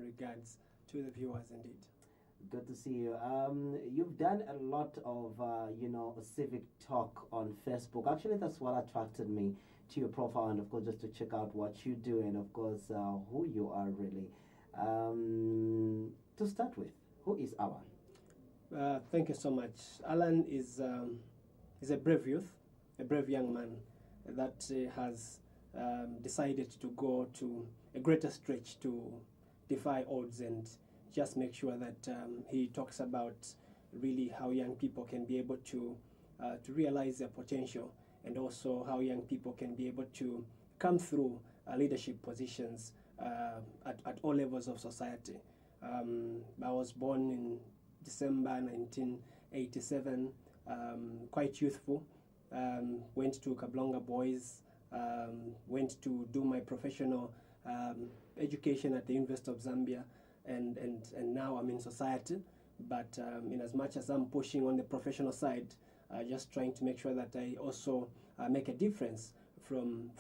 Regards to the viewers indeed. Good to see you. You've done a lot of, civic talk on Facebook. Actually, that's what attracted me to your profile, and of course, just to check out what you do, and of course, who you are really. To start with, who is Alan? Thank you so much. Alan is a brave youth, a brave young man that has decided to go to a greater stretch to defy odds and just make sure that he talks about really how young people can be able to realize their potential, and also how young people can be able to come through leadership positions at all levels of society. I was born in December 1987, quite youthful. Went to Kablonga Boys, went to do my professional education at the University of Zambia, and now I'm in society. But in as much as I'm pushing on the professional side, just trying to make sure that I also make a difference from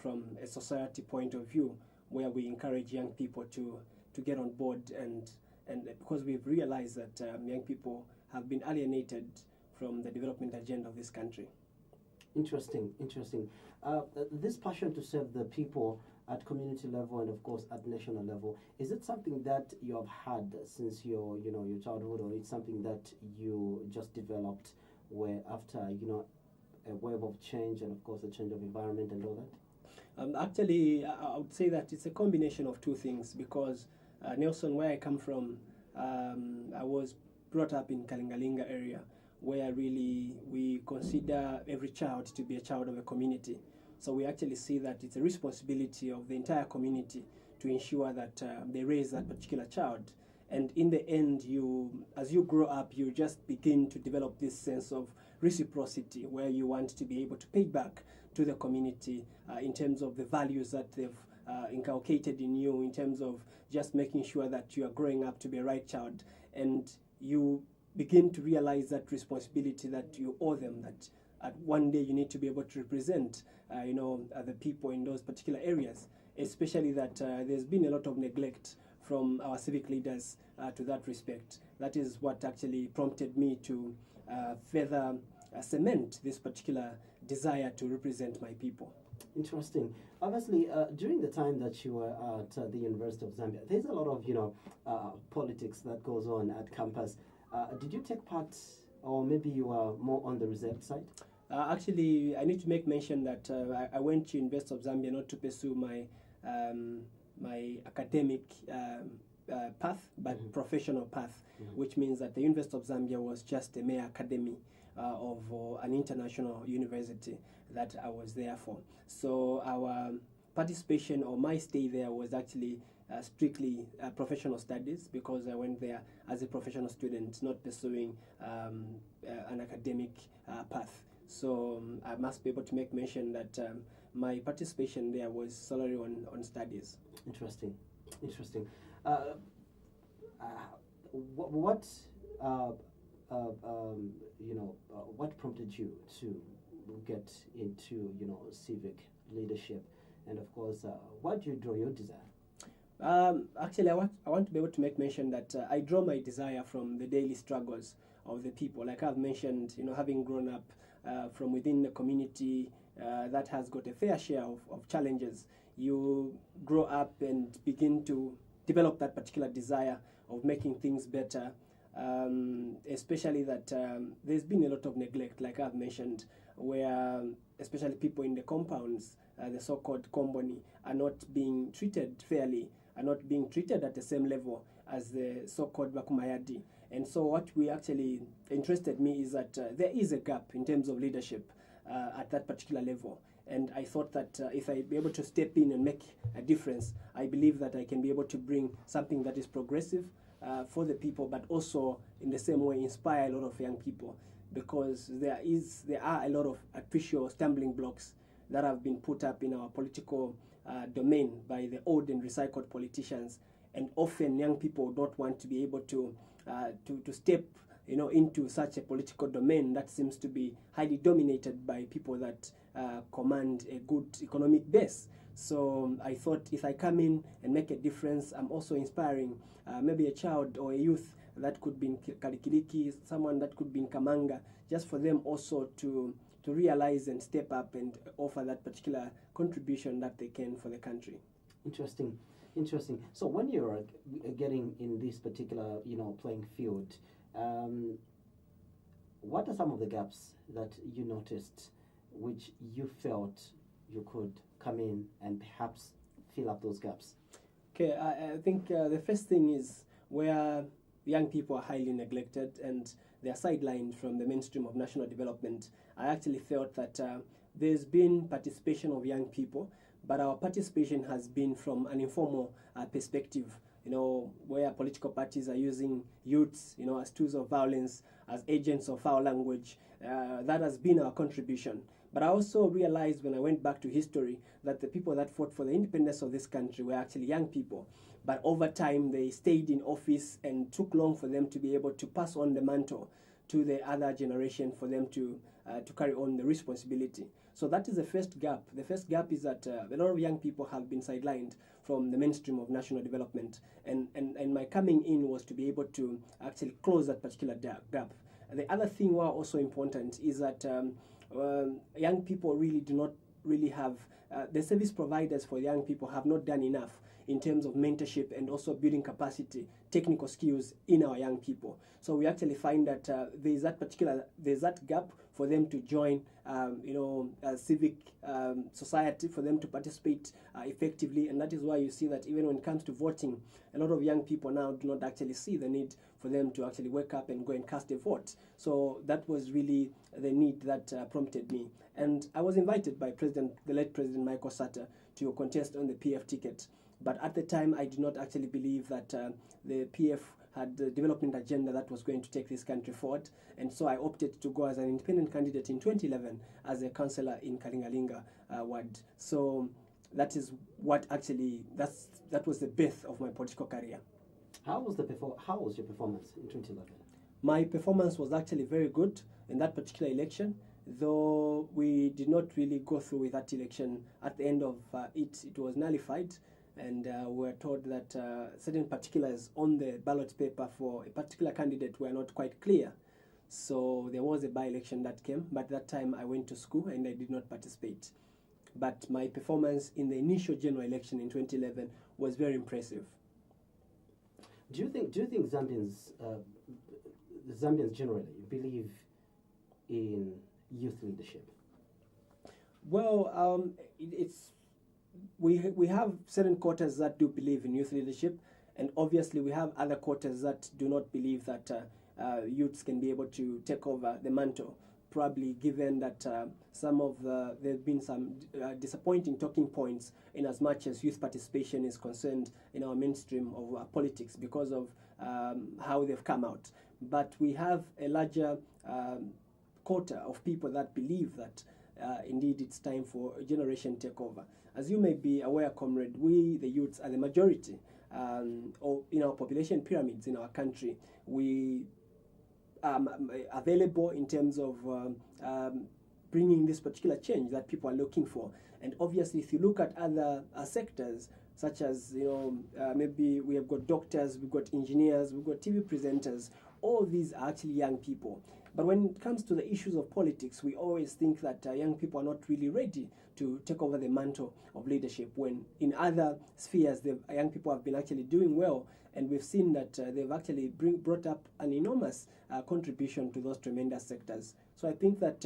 a society point of view, where we encourage young people to get on board, and because we've realized that young people have been alienated from the development agenda of this country. Interesting. This passion to serve the people at community level and of course at national level, is it something that you have had since your childhood, or it's something that you just developed where after a wave of change and of course a change of environment and all that? Actually, I would say that it's a combination of two things, because Nelson, where I come from, I was brought up in Kalingalinga area, where really we consider every child to be a child of a community. So we actually see that it's a responsibility of the entire community to ensure that they raise that particular child. And in the end, as you grow up, you just begin to develop this sense of reciprocity, where you want to be able to pay back to the community in terms of the values that they've inculcated in you, in terms of just making sure that you are growing up to be a right child. And you begin to realize that responsibility that you owe them, that at one day you need to be able to represent the people in those particular areas, especially that there's been a lot of neglect from our civic leaders to that respect. That is what actually prompted me to further cement this particular desire to represent my people. Interesting. Obviously, during the time that you were at the University of Zambia, there's a lot of politics that goes on at campus. Did you take part, or maybe you are more on the reserved side? Actually, I need to make mention that I went to University of Zambia not to pursue my academic path, but professional path, which means that the University of Zambia was just a mere academy of an international university that I was there for. So our participation, or my stay there, was actually strictly professional studies, because I went there as a professional student, not pursuing an academic path. So I must be able to make mention that my participation there was solely on studies. Interesting. What prompted you to get into civic leadership, and of course, what do you draw your desire? Actually, I want to be able to make mention that I draw my desire from the daily struggles of the people. Like I've mentioned, having grown up from within the community that has got a fair share of challenges, you grow up and begin to develop that particular desire of making things better, especially that there's been a lot of neglect, like I've mentioned, where especially people in the compounds, the so-called komboni, are not being treated fairly, are not being treated at the same level as the so-called Bakumayadi. And so what we actually interested me is that there is a gap in terms of leadership at that particular level. And I thought that if I be able to step in and make a difference, I believe that I can be able to bring something that is progressive for the people, but also in the same way inspire a lot of young people, because there are a lot of artificial stumbling blocks that have been put up in our political domain by the old and recycled politicians, and often young people don't want to be able to step into such a political domain that seems to be highly dominated by people that command a good economic base. So I thought if I come in and make a difference, I'm also inspiring maybe a child or a youth that could be in Kalikiliki, someone that could be in Kamanga, just for them also to realize and step up and offer that particular contribution that they can for the country. Interesting, interesting. So when you're getting in this particular, playing field, what are some of the gaps that you noticed, which you felt you could come in and perhaps fill up those gaps? Okay, I think the first thing is where young people are highly neglected and they are sidelined from the mainstream of national development. I actually felt that there's been participation of young people, but our participation has been from an informal perspective, where political parties are using youths, as tools of violence, as agents of foul language. That has been our contribution. But I also realized when I went back to history that the people that fought for the independence of this country were actually young people. But over time, they stayed in office and took long for them to be able to pass on the mantle to the other generation for them to carry on the responsibility. So that is the first gap. The first gap is that a lot of young people have been sidelined from the mainstream of national development. And my coming in was to be able to actually close that particular gap. The other thing was also important is that young people really do not really have, the service providers for young people have not done enough in terms of mentorship and also building capacity, technical skills in our young people. So we actually find that there's that gap for them to join, civic society, for them to participate effectively, and that is why you see that even when it comes to voting, a lot of young people now do not actually see the need for them to actually wake up and go and cast a vote. So that was really the need that prompted me. And I was invited by the late President Michael Sata to contest on the PF ticket. But at the time, I did not actually believe that the PF had the development agenda that was going to take this country forward. And so I opted to go as an independent candidate in 2011 as a councillor in Kalingalinga ward. So that is what actually, that was the birth of my political career. How was your performance in 2011? My performance was actually very good in that particular election, though we did not really go through with that election. At the end of it was nullified, and we were told that certain particulars on the ballot paper for a particular candidate were not quite clear. So there was a by-election that came, but at that time I went to school and I did not participate. But my performance in the initial general election in 2011 was very impressive. Do you think Zambians generally believe in youth leadership? Well, we have certain quarters that do believe in youth leadership, and obviously we have other quarters that do not believe that youths can be able to take over the mantle. Probably given that there have been some disappointing talking points in as much as youth participation is concerned in our mainstream of politics because of how they've come out. But we have a larger quota of people that believe that indeed it's time for a generation takeover. As you may be aware, comrade, we, the youths, are the majority in our population pyramids in our country. We available in terms of bringing this particular change that people are looking for. And obviously, if you look at other sectors, such as, maybe we have got doctors, we've got engineers, we've got TV presenters, all these are actually young people. But when it comes to the issues of politics, we always think that young people are not really ready to take over the mantle of leadership, when in other spheres, young people have been actually doing well. And we've seen that they've actually brought up an enormous contribution to those tremendous sectors. So I think that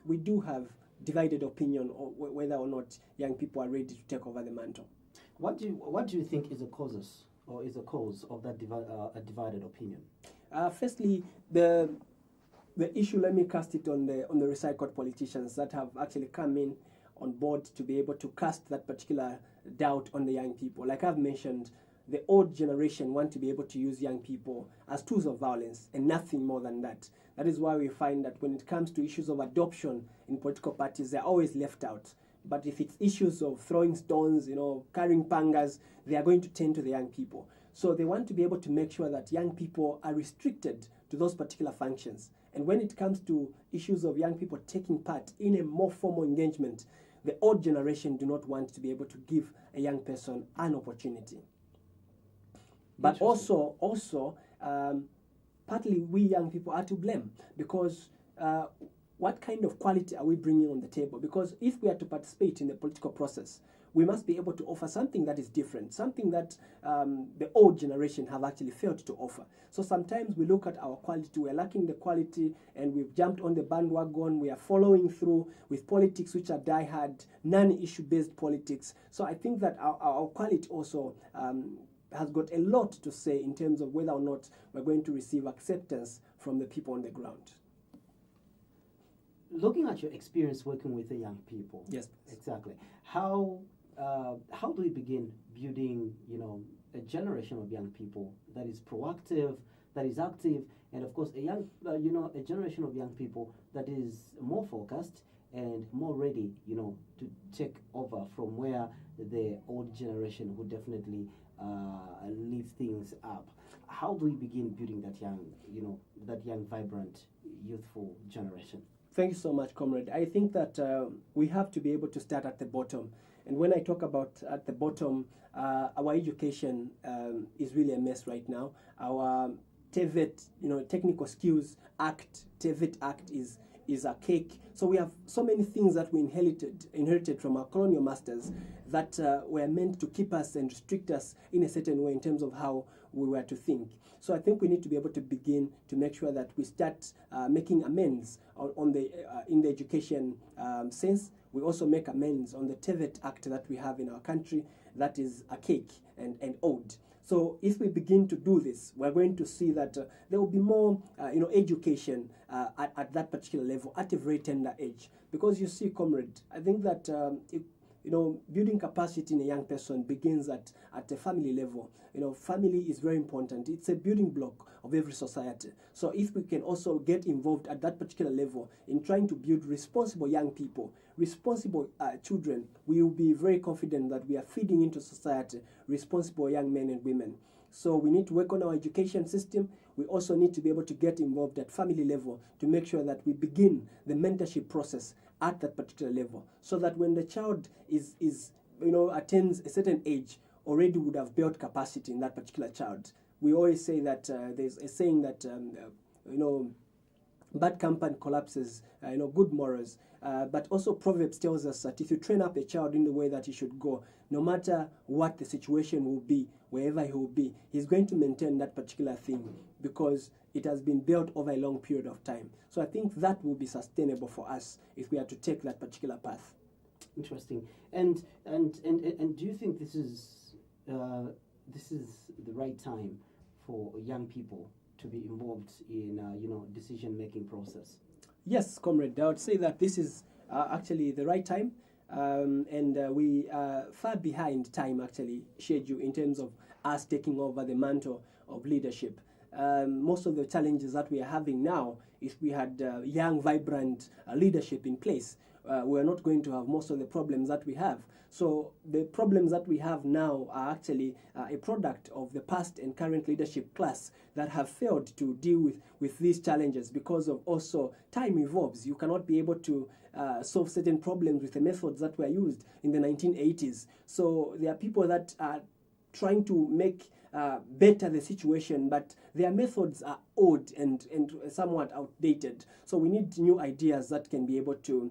we do have divided opinion on whether or not young people are ready to take over the mantle. What do you think is a cause of that divided opinion? Firstly, the issue, let me cast it on the recycled politicians that have actually come in on board to be able to cast that particular doubt on the young people. Like I've mentioned, the old generation want to be able to use young people as tools of violence and nothing more than that. That is why we find that when it comes to issues of adoption in political parties, they're always left out. But if it's issues of throwing stones, carrying pangas, they are going to tend to the young people. So they want to be able to make sure that young people are restricted to those particular functions. And when it comes to issues of young people taking part in a more formal engagement, the old generation do not want to be able to give a young person an opportunity. But also, partly we young people are to blame, because what kind of quality are we bringing on the table? Because if we are to participate in the political process, we must be able to offer something that is different, something that the old generation have actually failed to offer. So sometimes we look at our quality, we're lacking the quality, and we've jumped on the bandwagon. We are following through with politics which are die-hard, non-issue based politics. So I think that our quality also has got a lot to say in terms of whether or not we're going to receive acceptance from the people on the ground. Looking at your experience working with the young people, yes, exactly. How do we begin building, a generation of young people that is proactive, that is active, and of course a generation of young people that is more focused and more ready, to take over from where the old generation would definitely leave things up. How do we begin building that young, vibrant, youthful generation? Thank you so much, comrade. I think that we have to be able to start at the bottom. And when I talk about at the bottom, our education is really a mess right now. Our TVET, Technical Skills Act, TVET Act is a cake. So we have so many things that we inherited from our colonial masters that were meant to keep us and restrict us in a certain way in terms of how we were to think. So I think we need to be able to begin to make sure that we start making amends in the education sense. We also make amends on the TVET Act that we have in our country that is archaic and old. So if we begin to do this, we're going to see that there will be more, education at that particular level at a very tender age. Because you see, comrade, I think that building capacity in a young person begins at a family level. Family is very important. It's a building block of every society. So if we can also get involved at that particular level in trying to build responsible young people, responsible children, we will be very confident that we are feeding into society responsible young men and women. So we need to work on our education system. We also need to be able to get involved at family level to make sure that we begin the mentorship process at that particular level, so that when the child attains a certain age, already would have built capacity in that particular child. We always say that there's a saying that bad company collapses good morals. But also Proverbs tells us that if you train up a child in the way that he should go, no matter what the situation will be, wherever he will be, he's going to maintain that particular thing because it has been built over a long period of time. So I think that will be sustainable for us if we are to take that particular path. Interesting. And do you think this is the right time for young people to be involved in decision making process? Yes, comrade. I would say that this is actually the right time, and we are far behind time actually schedule in terms of us taking over the mantle of leadership. Most of the challenges that we are having now, if we had young, vibrant leadership in place, we are not going to have most of the problems that we have. So the problems that we have now are actually a product of the past and current leadership class that have failed to deal with these challenges because of also time evolves. You cannot be able to solve certain problems with the methods that were used in the 1980s. So there are people that are trying to make better the situation, but their methods are old and somewhat outdated. So we need new ideas that can be able to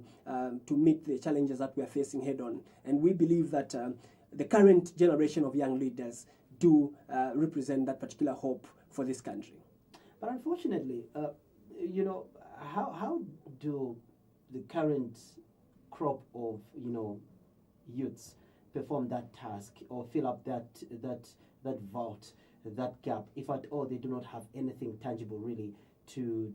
meet the challenges that we are facing head on. And we believe that the current generation of young leaders do represent that particular hope for this country. But unfortunately, how do the current crop of youths perform that task or fill up that vault, that gap, if at all they do not have anything tangible really to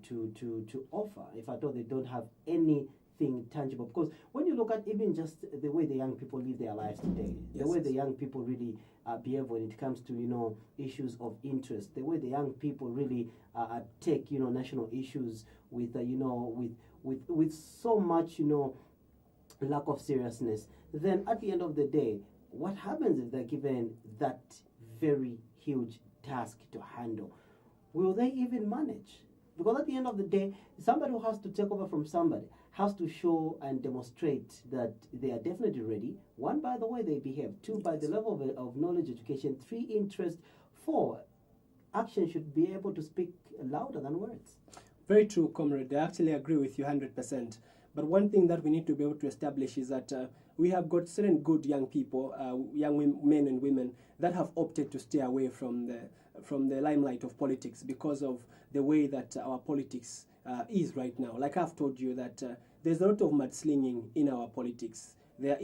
offer, if at all they don't have anything tangible? Because when you look at even just the way the young people live their lives today, the way the young people really behave when it comes to issues of interest, the way the young people really take national issues with with so much lack of seriousness, then at the end of the day, what happens if they're given that very huge task to handle? Will they even manage? Because at the end of the day, somebody who has to take over from somebody has to show and demonstrate that they are definitely ready. One, by the way they behave. Two, by the level of knowledge, education. Three, interest. Four, action should be able to speak louder than words. Very true, comrade. I actually agree with you 100%. But one thing that we need to be able to establish is that we have got certain good young people, men and women, that have opted to stay away from the limelight of politics because of the way that our politics is right now. Like I've told you that there's a lot of mudslinging in our politics. They are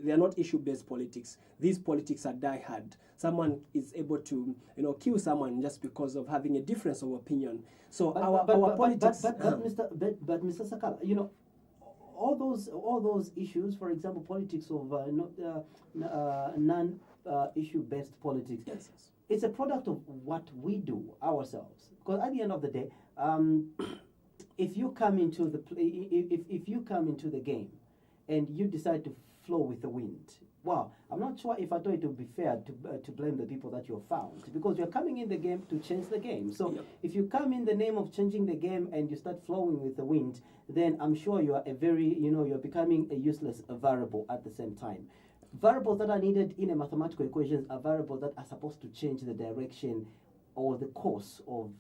they are not issue-based politics. These politics are die-hard. Someone is able to, kill someone just because of having a difference of opinion. So our politics. But Mr. Sakala, all those issues, for example, politics of non-issue-based politics. Yes. It's a product of what we do ourselves. Because at the end of the day, if you come into if you come into the game and you decide to flow with the wind, wow, I'm not sure if I thought it would be fair to blame the people that you've found, because you're coming in the game to change the game. So yep. If you come in the name of changing the game and you start flowing with the wind, then I'm sure you are you're becoming a useless variable at the same time. Variables that are needed in a mathematical equations are variables that are supposed to change the direction or the course of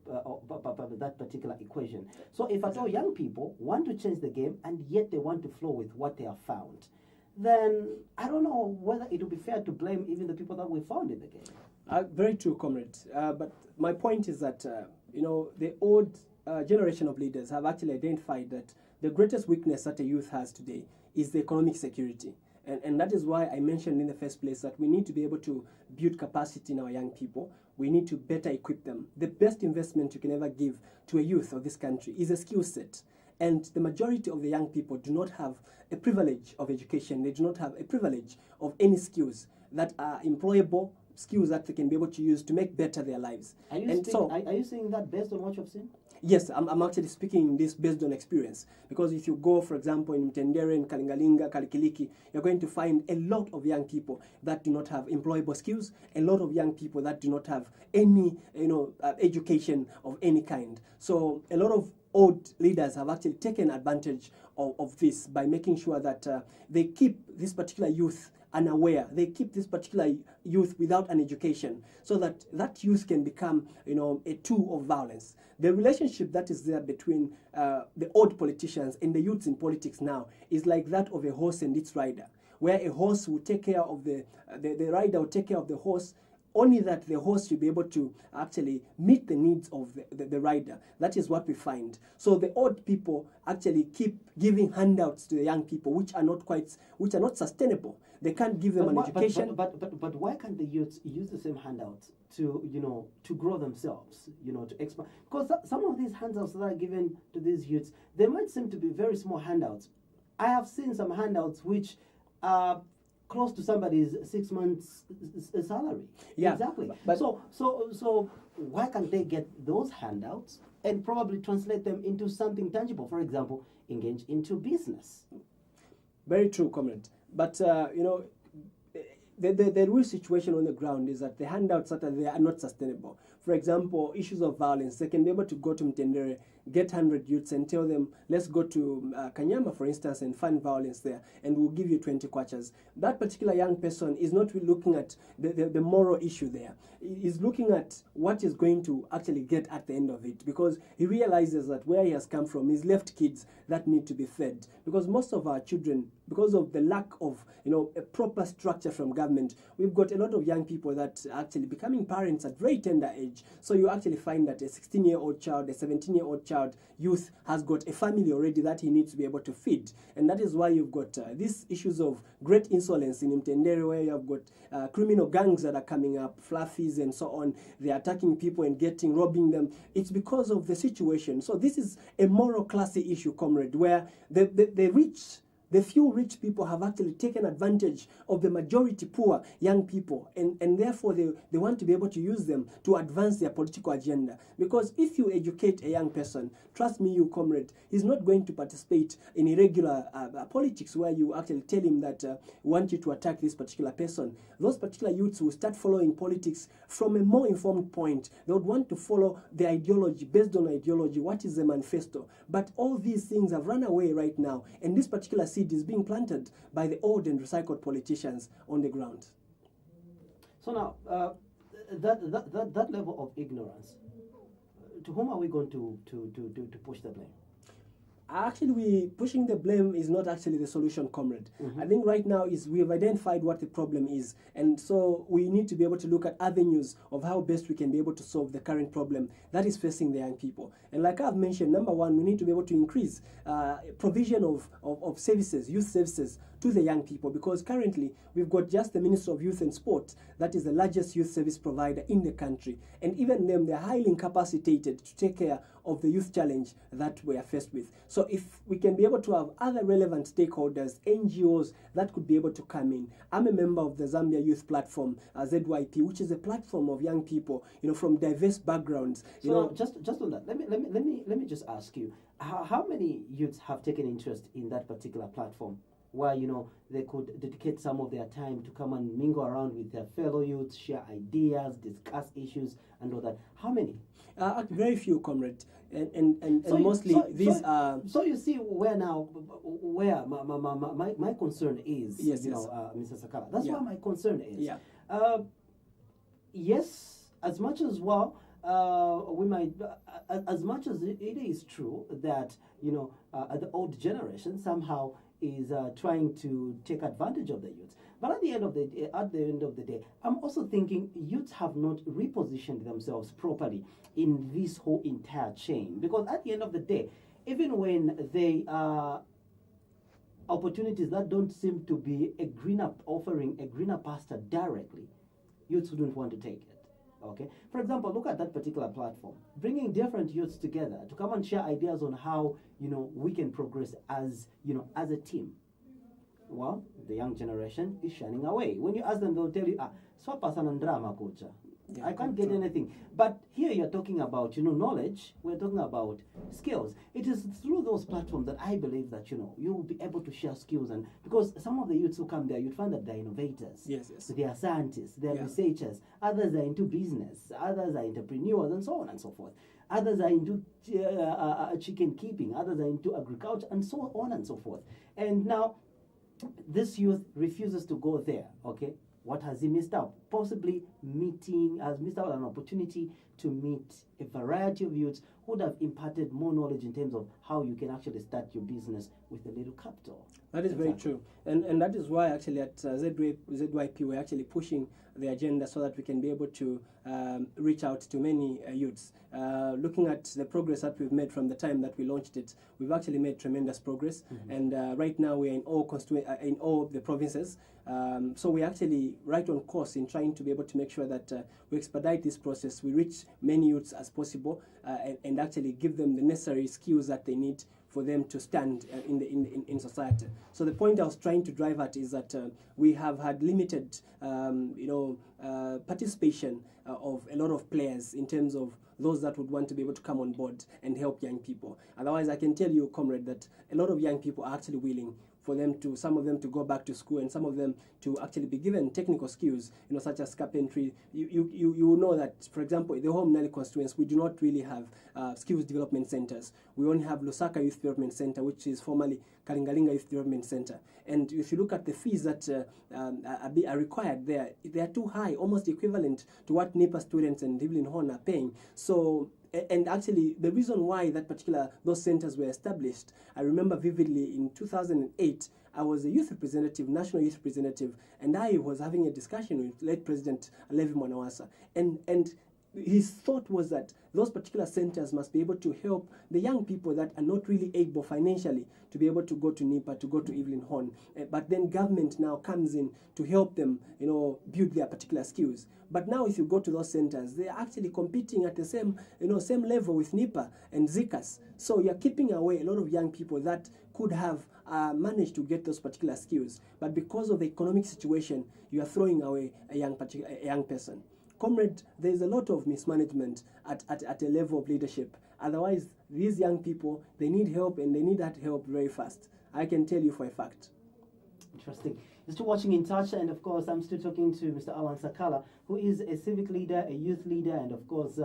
that particular equation. So if at all young people want to change the game and yet they want to flow with what they have found, then I don't know whether it would be fair to blame even the people that we found in the game. Very true, comrade. But my point is that, the old generation of leaders have actually identified that the greatest weakness that a youth has today is the economic security. And that is why I mentioned in the first place that we need to be able to build capacity in our young people. We need to better equip them. The best investment you can ever give to a youth of this country is a skill set. And the majority of the young people do not have a privilege of education. They do not have a privilege of any skills that are employable, skills that they can be able to use to make better their lives. Are you saying that based on what you've seen? Yes, I'm actually speaking this based on experience. Because if you go, for example, in Mtendere, in Kalingalinga, Kalikiliki, you're going to find a lot of young people that do not have employable skills, a lot of young people that do not have any, education of any kind. So a lot of old leaders have actually taken advantage of this by making sure that they keep this particular youth unaware. They keep this particular youth without an education so that that youth can become, a tool of violence. The relationship that is there between the old politicians and the youths in politics now is like that of a horse and its rider, where a horse will take care of the rider will take care of the horse, only that the horse should be able to actually meet the needs of the rider. That is what we find. So the old people actually keep giving handouts to the young people, which are not sustainable. They can't give them an education. But why can't the youths use the same handouts to grow themselves, to expand? Because some of these handouts that are given to these youths, they might seem to be very small handouts. I have seen some handouts which are close to somebody's 6 months salary. Yeah, exactly. But so why can't they get those handouts and probably translate them into something tangible? For example, engage into business. Very true, comrade. But the real situation on the ground is that the handouts that are there are not sustainable. For example, issues of violence, they can be able to go to Mtendere, get 100 youths and tell them, let's go to Kanyama, for instance, and find violence there, and we'll give you 20 kwachas. That particular young person is not really looking at the moral issue there. He's looking at what is going to actually get at the end of it, because he realizes that where he has come from, he's left kids that need to be fed. Because most of our children, because of the lack of a proper structure from government, we've got a lot of young people that are actually becoming parents at very tender age. So you actually find that a 16-year-old child, a 17-year-old child, youth has got a family already that he needs to be able to feed. And that is why you've got these issues of great insolence in Mtendere, where you have got criminal gangs that are coming up, fluffies and so on. They're attacking people and robbing them. It's because of the situation. So this is a moral classy issue, comrade, where the rich, the few rich people have actually taken advantage of the majority poor young people, and therefore they want to be able to use them to advance their political agenda. Because if you educate a young person, trust me, you comrade, he's not going to participate in irregular politics where you actually tell him that we want you to attack this particular person. Those particular youths will start following politics from a more informed point. They would want to follow the ideology, based on ideology, what is the manifesto. But all these things have run away right now, and this particular seed is being planted by the old and recycled politicians on the ground. So now, that level of ignorance, to whom are we going to push the blame? Actually, pushing the blame is not actually the solution, comrade. I think right now is we have identified what the problem is, and so we need to be able to look at avenues of how best we can be able to solve the current problem that is facing the young people. And like I've mentioned, number one, we need to be able to increase provision of services, youth services, to the young people, because currently we've got just the Minister of Youth and Sport that is the largest youth service provider in the country, and even them, they're highly incapacitated to take care of the youth challenge that we are faced with. So if we can be able to have other relevant stakeholders, NGOs that could be able to come in. I'm a member of the Zambia Youth Platform, ZYP, which is a platform of young people, from diverse backgrounds. Just on that, let me just ask you, how many youths have taken interest in that particular platform, where they could dedicate some of their time to come and mingle around with their fellow youths, share ideas, discuss issues, and all that? How many? Very few, comrade, and mostly these are. So you see where my concern is. Yes, Mr. Sakala. That's where my concern is. Yeah. Yes, as much as we might, as much as it is true that the old generation somehow is trying to take advantage of the youth. But at the end of the day, I'm also thinking youths have not repositioned themselves properly in this whole entire chain. Because at the end of the day, even when they are opportunities that don't seem to be offering a greener pasture directly, youths wouldn't want to take it. Okay. For example, look at that particular platform, bringing different youths together to come and share ideas on how we can progress as a team. Well, the young generation is shining away. When you ask them, they'll tell you, "Swapa sana drama, coach. I can't get anything." But here you're talking about knowledge. We're talking about skills. It is through those platforms that I believe that you will be able to share skills, and because some of the youths who come there, you'd find that they're innovators. Yes. They are scientists. They are researchers. Others are into business. Others are entrepreneurs, and so on and so forth. Others are into chicken keeping. Others are into agriculture, and so on and so forth. And now, this youth refuses to go there. Okay. What has he missed out? Possibly has missed out an opportunity to meet a variety of youths who would have imparted more knowledge in terms of how you can actually start your business with a little capital. That is very true. And that is why actually at ZYP we're actually pushing the agenda so that we can be able to reach out to many youths. Looking at the progress that we've made from the time that we launched it, we've actually made tremendous progress. And right now we are in all the provinces. So we're actually right on course in trying to be able to make sure that we expedite this process, we reach many youths as possible, and actually give them the necessary skills that they need for them to stand in society. So the point I was trying to drive at is that we have had limited participation of a lot of players in terms of those that would want to be able to come on board and help young people. Otherwise, I can tell you, comrade, that a lot of young people are actually willing for them to, some of them to go back to school, and some of them to actually be given technical skills, such as carpentry. You know that, for example, in the Home Nali constituents, we do not really have skills development centers. We only have Lusaka Youth Development Center, which is formerly Kalingalinga Youth Development Center. And if you look at the fees that are required there, they are too high, almost equivalent to what NEPA students and Evelyn Horn are paying. So, and actually, the reason why those centers were established, I remember vividly in 2008, I was a youth representative, national youth representative, and I was having a discussion with late President Levi Mwanawasa. And his thought was that those particular centers must be able to help the young people that are not really able financially to be able to go to NIPA, to go to Evelyn Horn. But then government now comes in to help them, build their particular skills. But now if you go to those centers, they are actually competing at the same level with NIPA and ZICAS. So you're keeping away a lot of young people that could have managed to get those particular skills. But because of the economic situation, you are throwing away a young person. Comrade, there's a lot of mismanagement at a level of leadership. Otherwise, these young people, they need help, and they need that help very fast. I can tell you for a fact. Interesting. You're still watching Intouch, and of course, I'm still talking to Mr. Alan Sakala, who is a civic leader, a youth leader, and of course,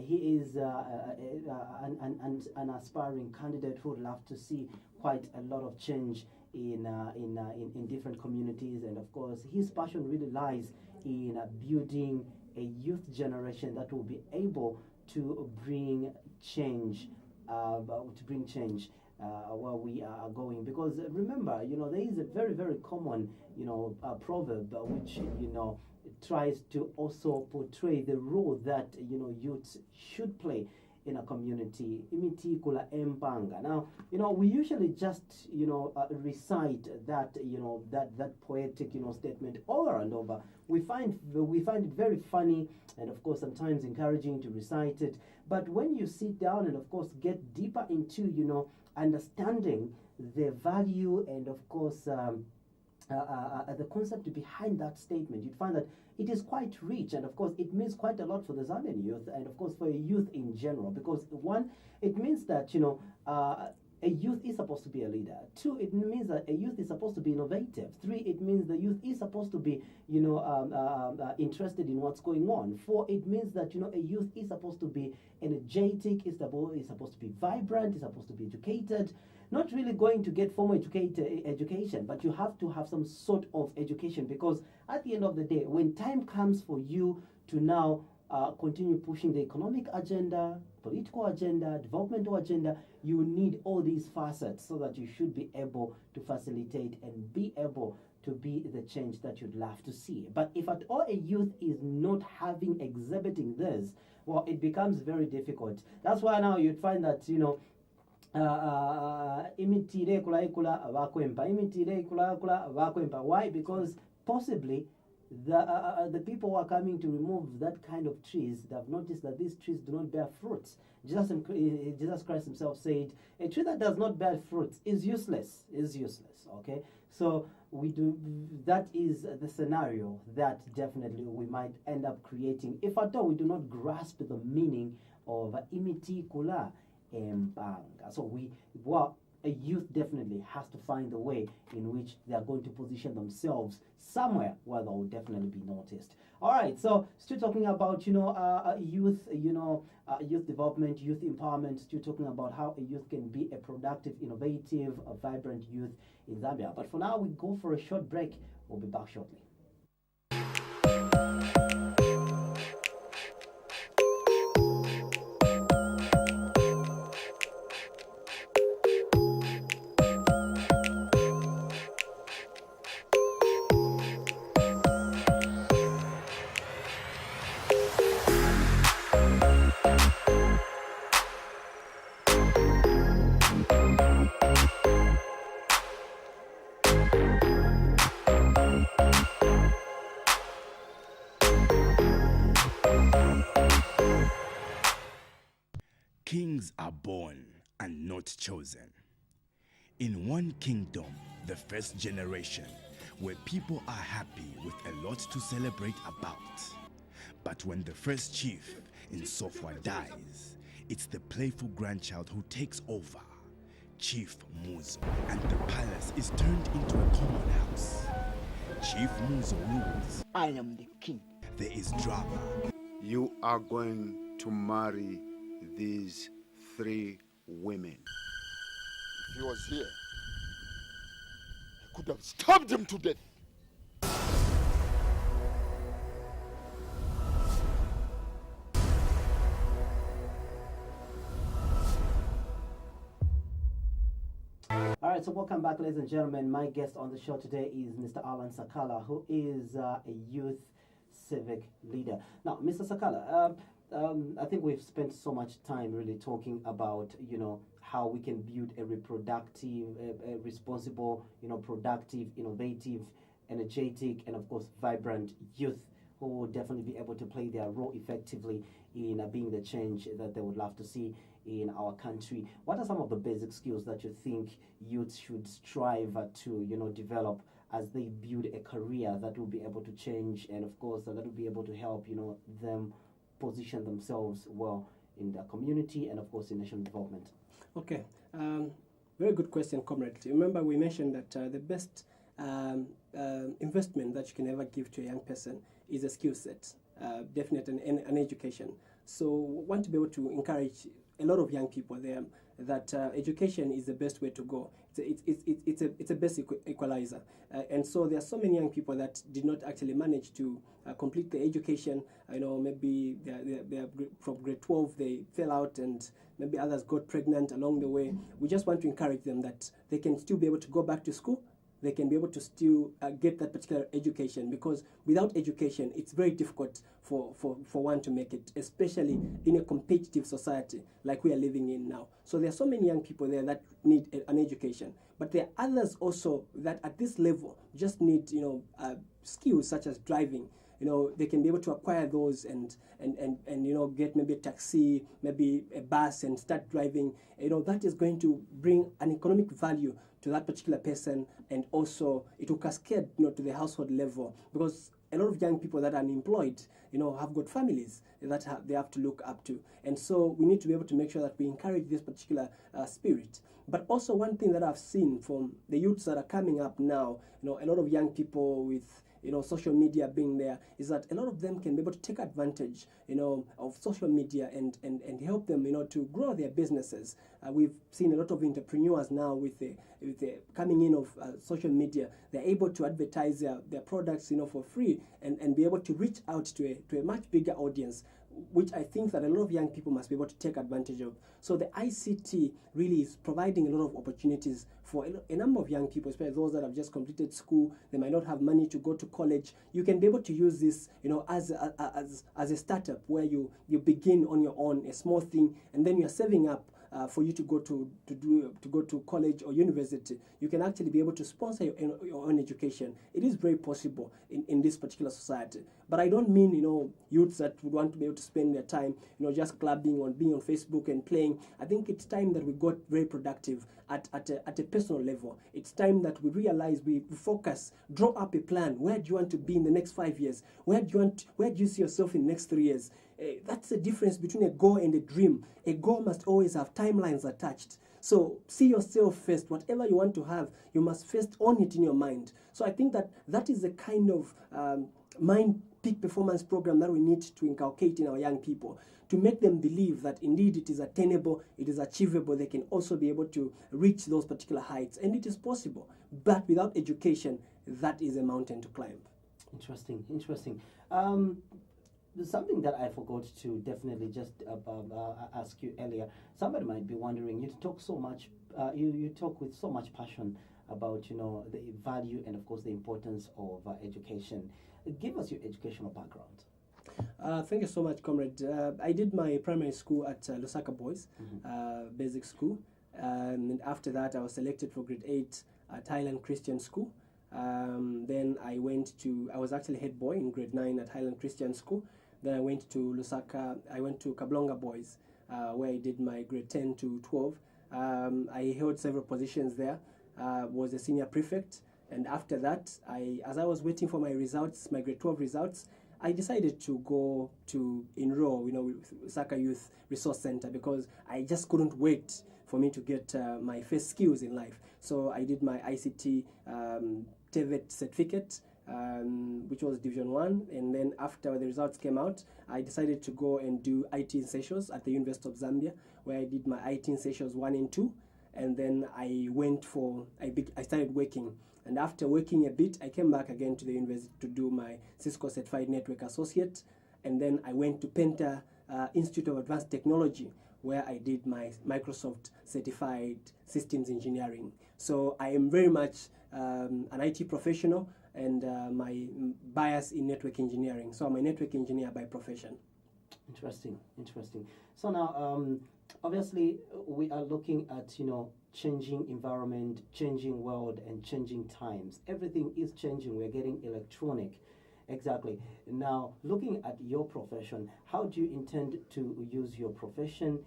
he is an aspiring candidate who would love to see quite a lot of change in different communities, and of course, his passion really lies in building a youth generation that will be able to bring change, where we are going. Because remember, there is a very, very common, proverb which, tries to also portray the role that, youth should play in a community. Imiti kula empanga. Now, we usually just, recite that, that poetic, statement over and over. We find it very funny and, of course, sometimes encouraging to recite it. But when you sit down and, of course, get deeper into, understanding the value and, of course, the concept behind that statement, you'd find that it is quite rich, and of course it means quite a lot for the Zambian youth, and of course for youth in general, because one, it means that a youth is supposed to be a leader. Two, it means that a youth is supposed to be innovative. Three, it means the youth is supposed to be interested in what's going on. Four, it means that a youth is supposed to be energetic, is supposed to be vibrant, is supposed to be educated. Not really going to get formal education, but you have to have some sort of education, because at the end of the day, when time comes for you to now continue pushing the economic agenda, political agenda, developmental agenda, you need all these facets so that you should be able to facilitate and be able to be the change that you'd love to see. But if at all a youth is not exhibiting this, well, it becomes very difficult. That's why now you'd find that, imitire kula bakwempa, imitire kula bakwempa. Why? Because possibly the people who are coming to remove that kind of trees, they have noticed that these trees do not bear fruits. Jesus Christ himself said, a tree that does not bear fruits is useless. Okay, so that is the scenario that definitely we might end up creating if at all we do not grasp the meaning of imiti kula empanga. So a youth definitely has to find a way in which they are going to position themselves somewhere where they will definitely be noticed. All right, so still talking about youth, youth development, youth empowerment. Still talking about how a youth can be a productive, innovative, vibrant youth in Zambia. But for now, we go for a short break. We'll be back shortly. Kings are born and not chosen. In one kingdom, the first generation, where people are happy with a lot to celebrate about. But when the first chief in Sofwa dies, it's the playful grandchild who takes over, Chief Muzo, and the palace is turned into a common house. Chief Muzo rules. I am the king. There is drama. You are going to marry these 3 women. If he was here, I could have stabbed him to death. All right, so welcome back, ladies and gentlemen. My guest on the show today is Mr. Alan Sakala, who is a youth civic leader. Now, Mr. Sakala, I think we've spent so much time really talking about, how we can build a reproductive, responsible, productive, innovative, energetic, and of course, vibrant youth who will definitely be able to play their role effectively in being the change that they would love to see in our country. What are some of the basic skills that you think youth should strive to, develop as they build a career that will be able to change, and of course, that will be able to help, them position themselves well in their community and of course in national development? Okay, very good question, comrade. Remember, we mentioned that the best investment that you can ever give to a young person is a skill set, definitely an education. So, want to be able to encourage a lot of young people there that education is the best way to go. It's a best equalizer, and so there are so many young people that did not actually manage to complete the education. Maybe they're from grade 12 they fell out, and maybe others got pregnant along the way. We just want to encourage them that they can still be able to go back to school. They can be able to still get that particular education, because without education, it's very difficult for one to make it, especially in a competitive society like we are living in now. So there are so many young people there that need an education, but there are others also that at this level just need skills such as driving. They can be able to acquire those and get maybe a taxi, maybe a bus, and start driving. That is going to bring an economic value to that particular person, and also it will cascade to the household level, because a lot of young people that are unemployed have got families that they have to look up to, and so we need to be able to make sure that we encourage this particular spirit. But also, one thing that I've seen from the youths that are coming up now, a lot of young people with social media being there, is that a lot of them can be able to take advantage, of social media and help them, to grow their businesses. We've seen a lot of entrepreneurs now with the coming in of social media. They're able to advertise their products, for free, and be able to reach out to a much bigger audience, which I think that a lot of young people must be able to take advantage of. So the ICT really is providing a lot of opportunities for a number of young people, especially those that have just completed school. They might not have money to go to college. You can be able to use this, as a startup, where you begin on your own, a small thing, and then you're saving up for you to go to college or university. You can actually be able to sponsor your own education. It is very possible in this particular society. But I don't mean youths that would want to be able to spend their time just clubbing or being on Facebook and playing. I think it's time that we got very productive at a personal level. It's time that we realize we focus, draw up a plan. Where do you want to be in the next 5 years? Where do you see yourself in the next 3 years? That's the difference between a goal and a dream. A goal must always have timelines attached. So see yourself first. Whatever you want to have, you must first own it in your mind. So I think that is the kind of mind peak performance program that we need to inculcate in our young people, to make them believe that indeed it is attainable, it is achievable. They can also be able to reach those particular heights, and it is possible. But without education, that is a mountain to climb. Interesting. There's something that I forgot to definitely just ask you earlier. Somebody might be wondering, you talk so much, you talk with so much passion about the value and of course the importance of education. Give us your educational background. Thank you so much, comrade. I did my primary school at Lusaka Boys, basic school, and after that I was selected for grade 8 at Highland Christian School. Then I was actually head boy in grade 9 at Highland Christian School. Then I went to Lusaka, I went to Kablonga Boys, where I did my grade 10 to 12. I held several positions there, was a senior prefect, and after that, as I was waiting for my results, my grade 12 results, I decided to go to enroll, with Lusaka Youth Resource Center, because I just couldn't wait for me to get my first skills in life. So I did my ICT TVET certificate, which was Division 1, and then after the results came out, I decided to go and do IT Essentials at the University of Zambia, where I did my IT Essentials 1 and 2, and then I started working. And after working a bit, I came back again to the university to do my Cisco Certified Network Associate, and then I went to Penta Institute of Advanced Technology, where I did my Microsoft Certified Systems Engineering. So I am very much an IT professional. and my bias in network engineering. So I'm a network engineer by profession. Interesting, interesting. So now, obviously, we are looking at, changing environment, changing world, and changing times. Everything is changing. We're getting electronic. Exactly. Now, looking at your profession, how do you intend to use your profession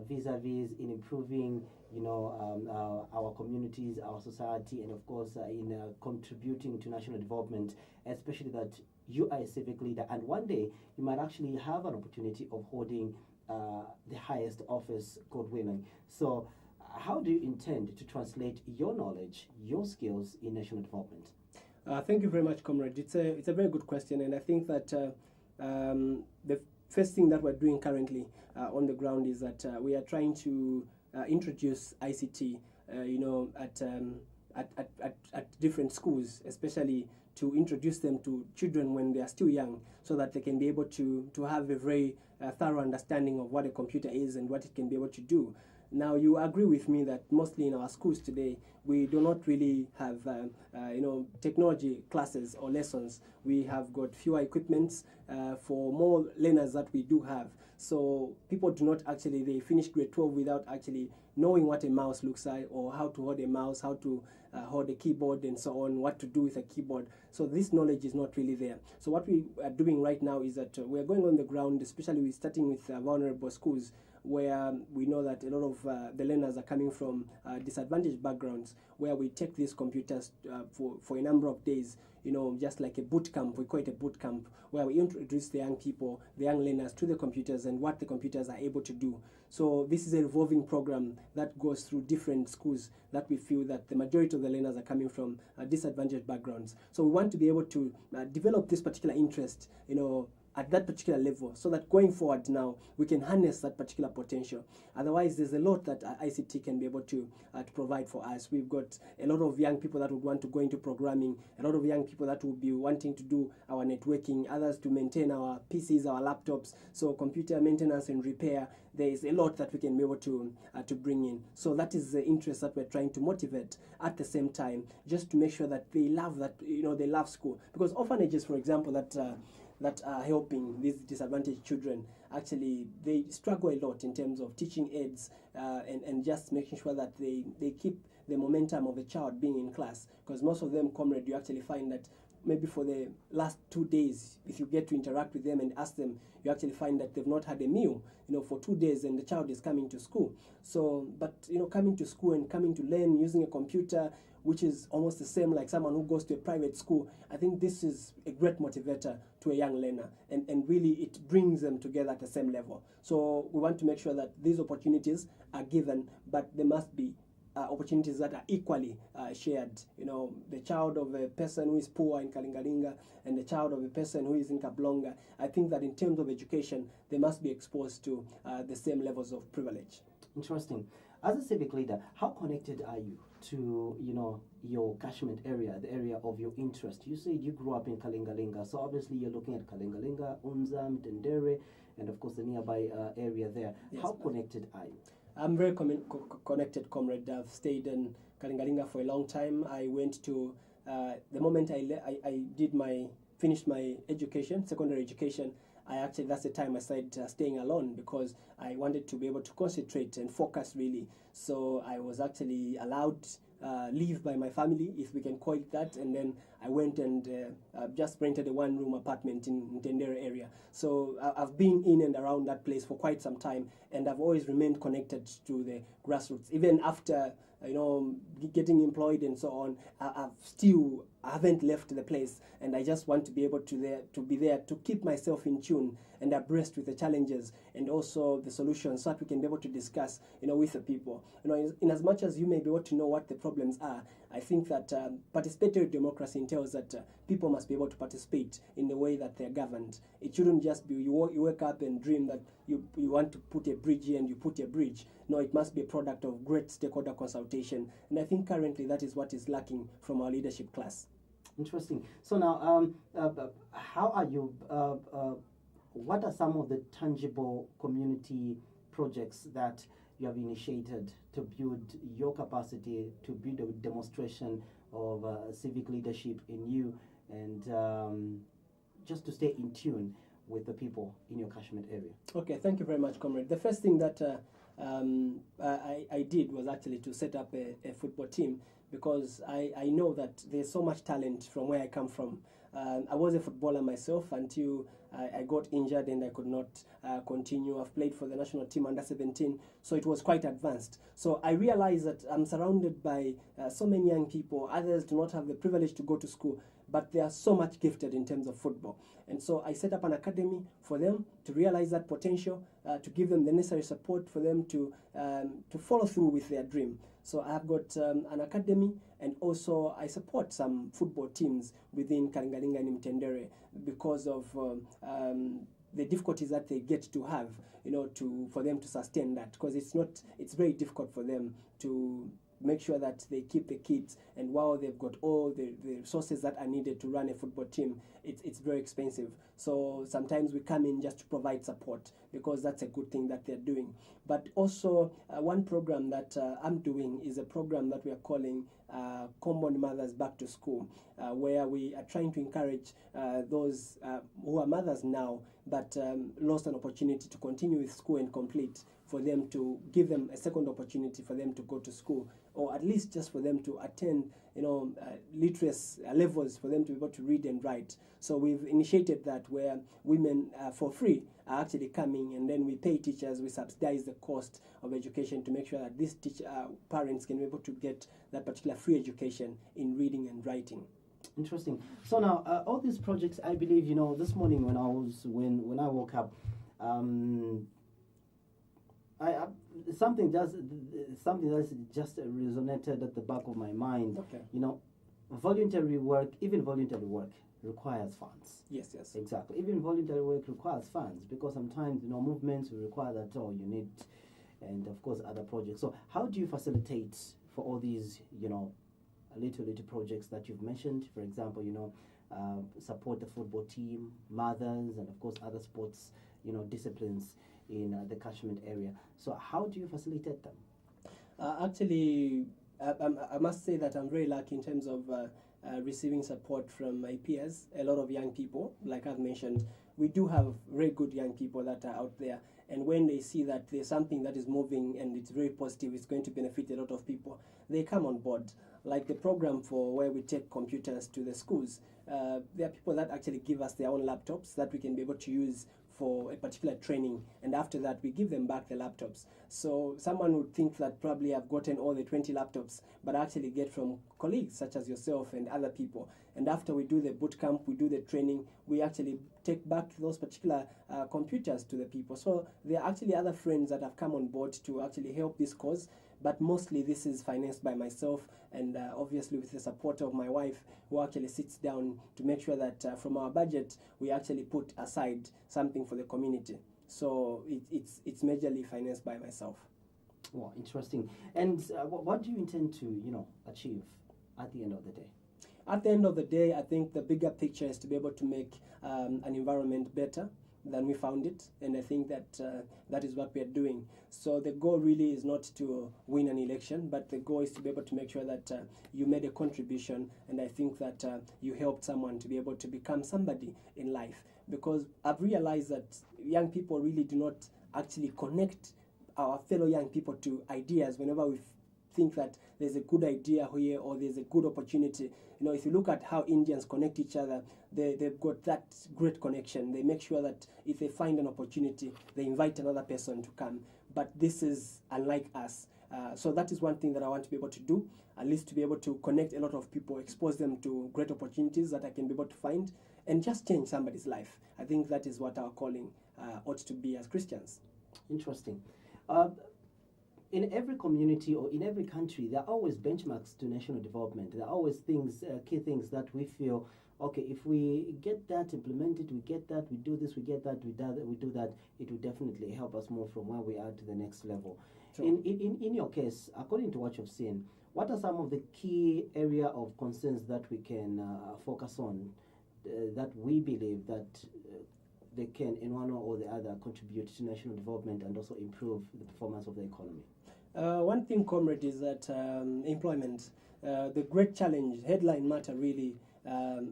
vis-a-vis in improving, our communities, our society, and of course, in contributing to national development, especially that you are a civic leader, and one day you might actually have an opportunity of holding the highest office, God willing. So, how do you intend to translate your knowledge, your skills in national development? Thank you very much, comrade. It's a very good question, and I think that the first thing that we're doing currently on the ground is that we are trying to introduce ICT, at different schools, especially to introduce them to children when they are still young, so that they can be able to have a very thorough understanding of what a computer is and what it can be able to do. Now, you agree with me that mostly in our schools today, we do not really have, technology classes or lessons. We have got fewer equipments for more learners that we do have. So people do not actually, they finish grade 12 without actually knowing what a mouse looks like, or how to hold a mouse, how to hold a keyboard and so on, what to do with a keyboard. So this knowledge is not really there. So what we are doing right now is that we are going on the ground, especially starting with vulnerable schools, where we know that a lot of the learners are coming from disadvantaged backgrounds, where we take these computers for a number of days, just like a boot camp. We call it a boot camp, where we introduce the young people, the young learners, to the computers and what the computers are able to do. So this is a revolving program that goes through different schools that we feel that the majority of the learners are coming from disadvantaged backgrounds. So we want to be able to develop this particular interest, at that particular level, so that going forward now we can harness that particular potential. Otherwise, there's a lot that ICT can be able to provide for us. We've got a lot of young people that would want to go into programming, a lot of young people that will be wanting to do our networking, others to maintain our PCs, our laptops. So computer maintenance and repair, there is a lot that we can be able to bring in. So that is the interest that we're trying to motivate at the same time, just to make sure that they love that, they love school. Because orphanages, for example, that are helping these disadvantaged children, actually they struggle a lot in terms of teaching aids and just making sure that they keep the momentum of the child being in class. Because most of them, comrade, you actually find that maybe for the last 2 days, if you get to interact with them and ask them, you actually find that they've not had a meal, for 2 days, and the child is coming to school. So, but, coming to school and coming to learn using a computer, which is almost the same like someone who goes to a private school, I think this is a great motivator to a young learner, and really it brings them together at the same level. So we want to make sure that these opportunities are given, but there must be opportunities that are equally shared. The child of a person who is poor in Kalingalinga and the child of a person who is in Kablonga, I think that in terms of education, they must be exposed to the same levels of privilege. Interesting. As a civic leader, how connected are you to, your catchment area, the area of your interest? You said you grew up in Kalingalinga, so obviously you're looking at Kalingalinga, Unzam, Dendere, and of course the nearby area there. Yes, how connected are you? I'm very connected, comrade. I've stayed in Kalingalinga for a long time. I went to, the moment I finished my education, secondary education, that's the time I started staying alone, because I wanted to be able to concentrate and focus really. So I was actually allowed leave by my family, if we can call it that, and then I went and just rented a one-room apartment in Tendere area. So I've been in and around that place for quite some time, and I've always remained connected to the grassroots. Even after getting employed and so on, I haven't left the place, and I just want to be able to be there to keep myself in tune and abreast with the challenges and also the solutions, so that we can be able to discuss, with the people. In as much as you may be able to know what the problems are, I think that participatory democracy entails that people must be able to participate in the way that they're governed. It shouldn't just be you wake up and dream that you want to put a bridge here and you put a bridge. No, it must be a product of great stakeholder consultation. And I think currently that is what is lacking from our leadership class. Interesting. So now, how are you, what are some of the tangible community projects that you have initiated to build your capacity, to build a demonstration of civic leadership in you, and just to stay in tune with the people in your catchment area? Okay, thank you very much, comrade. The first thing that I did was actually to set up a football team, because I know that there's so much talent from where I come from. I was a footballer myself until I got injured and I could not continue. I've played for the national team under 17, so it was quite advanced. So I realized that I'm surrounded by so many young people. Others do not have the privilege to go to school, but they are so much gifted in terms of football. And so I set up an academy for them to realize that potential, to give them the necessary support for them to follow through with their dream. So I have got an academy, and also I support some football teams within Karingalinga and Mtendere because of the difficulties that they get to have, for them to sustain that, because it's very difficult for them to make sure that they keep the kids, and while they've got all the resources that are needed to run a football team, it's very expensive. So sometimes we come in just to provide support, because that's a good thing that they're doing. But also one program that I'm doing is a program that we are calling Common Mothers Back to School, where we are trying to encourage those who are mothers now but lost an opportunity to continue with school and complete, for them to give them a second opportunity for them to go to school, or at least just for them to attend literacy levels, for them to be able to read and write. So we've initiated that, where women for free are actually coming, and then we pay teachers, we subsidize the cost of education to make sure that these parents can be able to get that particular free education in reading and writing. Interesting. So now, all these projects, I believe, this morning when I woke up, something that's just resonated at the back of my mind. Okay. Voluntary work requires funds. Yes. Exactly. Even voluntary work requires funds, because sometimes movements will require that. Oh, you need, and of course other projects. So how do you facilitate for all these little projects that you've mentioned? For example, support the football team, mothers, and of course other sports disciplines in the catchment area. So how do you facilitate them? Actually, I must say that I'm very lucky in terms of receiving support from my peers, a lot of young people. Like I've mentioned, we do have very good young people that are out there, and when they see that there's something that is moving and it's very positive, it's going to benefit a lot of people, they come on board. Like the program for where we take computers to the schools, there are people that actually give us their own laptops that we can be able to use for a particular training, and after that we give them back the laptops. So someone would think that probably I've gotten all the 20 laptops, but I actually get from colleagues such as yourself and other people. And after we do the boot camp, we do the training, we actually take back those particular computers to the people. So there are actually other friends that have come on board to actually help this cause, but mostly this is financed by myself, and obviously with the support of my wife, who actually sits down to make sure that from our budget we actually put aside something for the community. So it's majorly financed by myself. Wow, interesting. And what do you intend to achieve at the end of the day? At the end of the day, I think the bigger picture is to be able to make an environment better than we found it, and I think that that is what we are doing. So the goal really is not to win an election, but the goal is to be able to make sure that you made a contribution, and I think that you helped someone to be able to become somebody in life. Because I've realized that young people really do not actually connect our fellow young people to ideas whenever we think that there's a good idea here or there's a good opportunity. If you look at how Indians connect each other, they've got that great connection. They make sure that if they find an opportunity, they invite another person to come. But this is unlike us. So that is one thing that I want to be able to do, at least to be able to connect a lot of people, expose them to great opportunities that I can be able to find, and just change somebody's life. I think that is what our calling ought to be as Christians. Interesting. In every community or in every country, there are always benchmarks to national development. There are always things, key things that we feel, okay, if we get that implemented, we get that, we do this, we get that, we do that, it will definitely help us move from where we are to the next level. Sure. In your case, according to what you've seen, what are some of the key area of concerns that we can focus on, that we believe that they can, in one or the other, contribute to national development and also improve the performance of the economy? One thing, comrade, is that employment, the great challenge, headline matter really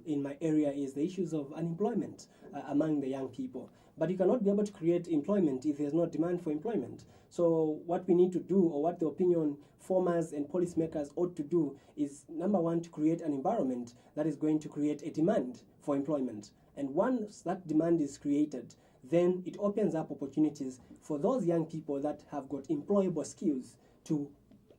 in my area is the issues of unemployment among the young people. But you cannot be able to create employment if there's no demand for employment. So what we need to do, or what the opinion formers and policymakers ought to do, is number one, to create an environment that is going to create a demand for employment. And once that demand is created, then it opens up opportunities for those young people that have got employable skills to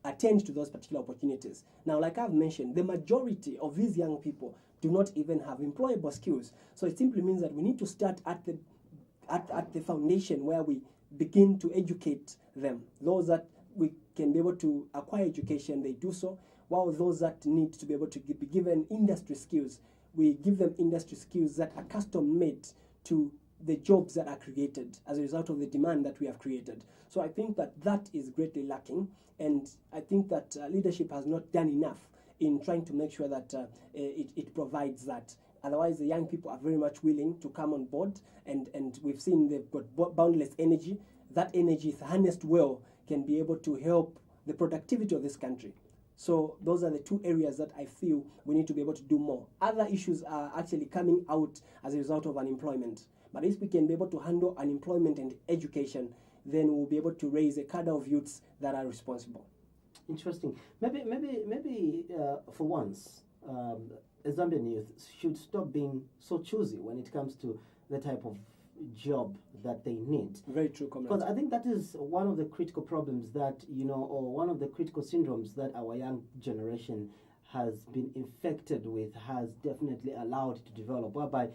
attend to those particular opportunities. Now, like I've mentioned, the majority of these young people do not even have employable skills. So it simply means that we need to start at the foundation where we begin to educate them. Those that we can be able to acquire education, they do so, while those that need to be able to be given industry skills, we give them industry skills that are custom made to the jobs that are created as a result of the demand that we have created. So I think that that is greatly lacking, and I think that leadership has not done enough in trying to make sure that it provides that. Otherwise, the young people are very much willing to come on board, and we've seen they've got boundless energy. That energy, if harnessed well, can be able to help the productivity of this country. So those are the two areas that I feel we need to be able to do more. Other issues are actually coming out as a result of unemployment. But if we can be able to handle unemployment and education, then we'll be able to raise a cadre of youths that are responsible. Interesting. Maybe for once, Zambian youth should stop being so choosy when it comes to the type of job that they need. Very true, comrade. Because I think that is one of the critical problems that, or one of the critical syndromes that our young generation has been infected with, has definitely allowed to develop, whereby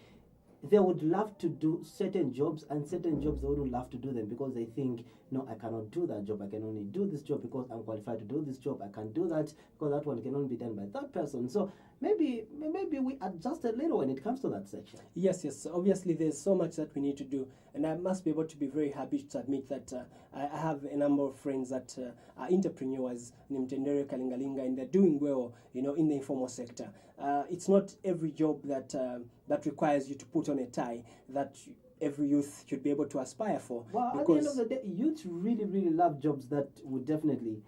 they would love to do certain jobs, and certain jobs they wouldn't love to do them because they think, no, I cannot do that job. I can only do this job because I'm qualified to do this job. I can't do that because that one can only be done by that person. So maybe we adjust a little when it comes to that section. Yes. Obviously, there's so much that we need to do, and I must be able to be very happy to admit that I have a number of friends that are entrepreneurs in Mtendere, Kalingalinga, and they're doing well, in the informal sector. It's not every job that requires you to put on a tie that every youth should be able to aspire for. Well, at the end of the day, youths really, really love jobs that would definitely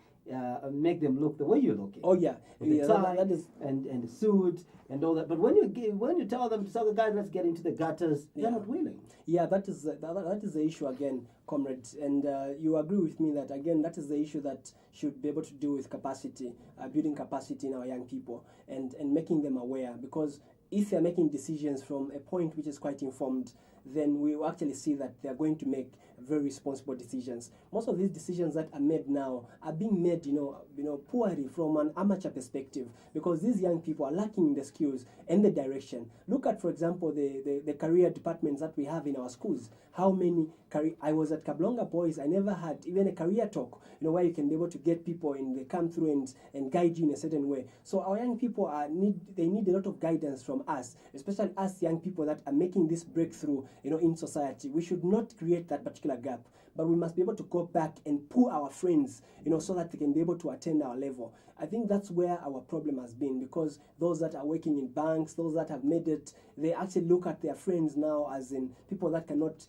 make them look the way you're looking. Oh yeah, the tie that is, and the suit and all that. But when you tell them to tell the guys, let's get into the gutters, they're not willing. Yeah, that is the issue again, comrade. And you agree with me that again that is the issue that should be able to do with capacity, building capacity in our young people, and making them aware. Because if they're making decisions from a point which is quite informed, then we will actually see that they are going to make very responsible decisions. Most of these decisions that are made now are being made, poorly from an amateur perspective, because these young people are lacking the skills and the direction. Look at, for example, the career departments that we have in our schools. How many I was at Kablonga Boys, I never had even a career talk, where you can be able to get people and they come through and guide you in a certain way. So our young people need a lot of guidance from us, especially us young people that are making this breakthrough, in society. We should not create that particular gap, but we must be able to go back and pull our friends, so that they can be able to attend our level. I think that's where our problem has been, because those that are working in banks, those that have made it, they actually look at their friends now as in people that cannot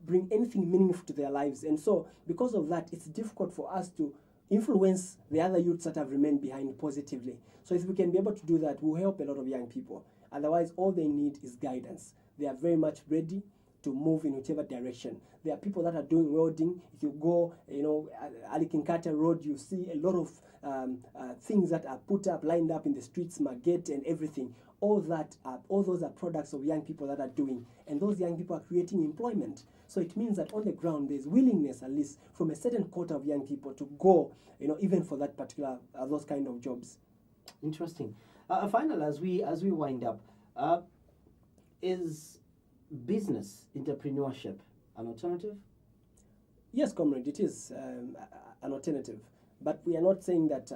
bring anything meaningful to their lives. And so because of that, it's difficult for us to influence the other youths that have remained behind positively. So if we can be able to do that, we'll help a lot of young people. Otherwise, all they need is guidance. They are very much ready to move in whichever direction. There are people that are doing welding. If you go, Ali Kinkata Road, you see a lot of things that are put up, lined up in the streets, Margate and everything. All those are products of young people that are doing, and those young people are creating employment. So it means that on the ground there's willingness, at least from a certain quarter of young people, to go, even for that particular those kind of jobs. Interesting. Final, as we wind up, is business entrepreneurship an alternative? Yes, comrade, it is an alternative. But we are not saying that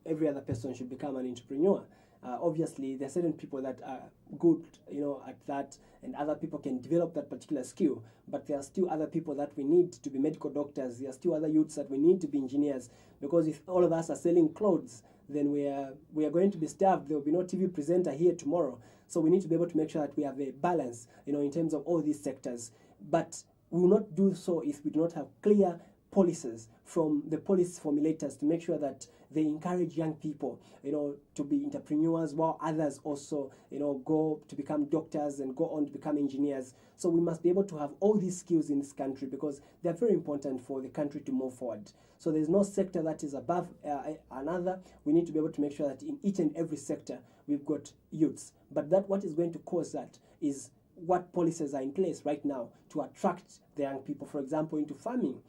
every other person should become an entrepreneur. Obviously, there are certain people that are good, at that, and other people can develop that particular skill. But there are still other people that we need to be medical doctors. There are still other youths that we need to be engineers. Because if all of us are selling clothes, then we are going to be starved. There will be no TV presenter here tomorrow. So we need to be able to make sure that we have a balance, in terms of all these sectors. But we will not do so if we do not have clear policies from the policy formulators to make sure that they encourage young people, to be entrepreneurs, while others also, go to become doctors and go on to become engineers. So we must be able to have all these skills in this country because they're very important for the country to move forward. So there's no sector that is above another. We need to be able to make sure that in each and every sector we've got youths. But that what is going to cause that is what policies are in place right now to attract the young people, for example, into farming.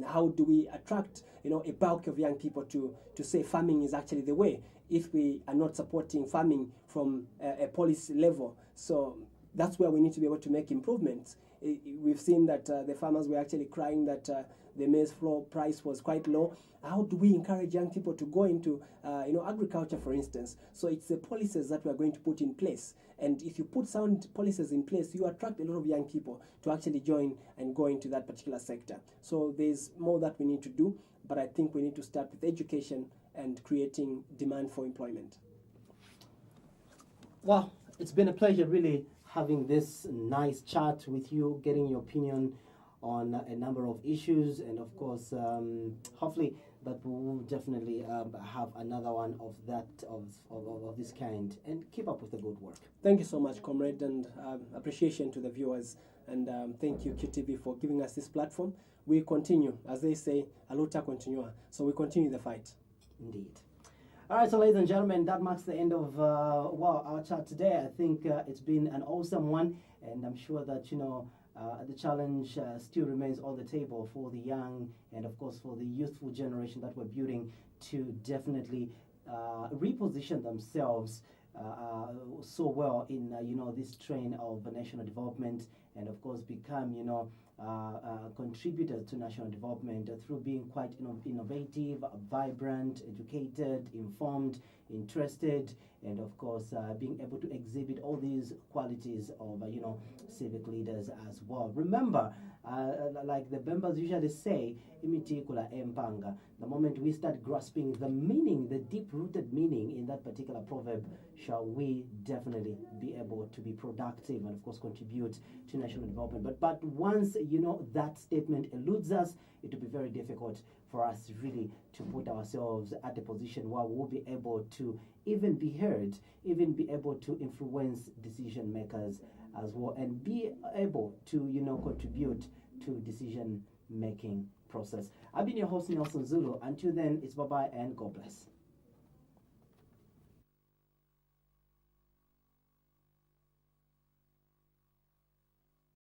How do we attract, a bulk of young people to say farming is actually the way if we are not supporting farming from a policy level? So that's where we need to be able to make improvements. We've seen that the farmers were actually crying that the maize flour price was quite low. How do we encourage young people to go into agriculture, for instance? So it's the policies that we are going to put in place. And if you put sound policies in place, you attract a lot of young people to actually join and go into that particular sector. So there's more that we need to do, but I think we need to start with education and creating demand for employment. Well, it's been a pleasure really having this nice chat with you, getting your opinion on a number of issues, and of course, hopefully that we will definitely have another one of that of this kind, and keep up with the good work. Thank you so much, comrade, and appreciation to the viewers, and thank you, QTV, for giving us this platform. We continue, as they say, a luta continua, so we continue the fight. Indeed. All right, so ladies and gentlemen, that marks the end of our chat today. I think it's been an awesome one, and I'm sure that the challenge still remains on the table for the young and, of course, for the youthful generation that we're building to definitely reposition themselves so well in this train of national development, and, of course, become contributors to national development through being quite innovative, vibrant, educated, informed, interested, and of course being able to exhibit all these qualities of civic leaders as well. Remember, like the Bembas usually say, imiti kula empanga. The moment we start grasping the meaning, the deep-rooted meaning in that particular proverb, shall we definitely be able to be productive and of course contribute to national development. But once that statement eludes us, it will be very difficult for us really to put ourselves at a position where we'll be able to even be heard, even be able to influence decision makers as well, and be able to contribute to decision making process. I've been your host, Nelson Zulu. Until then, it's bye-bye and God bless.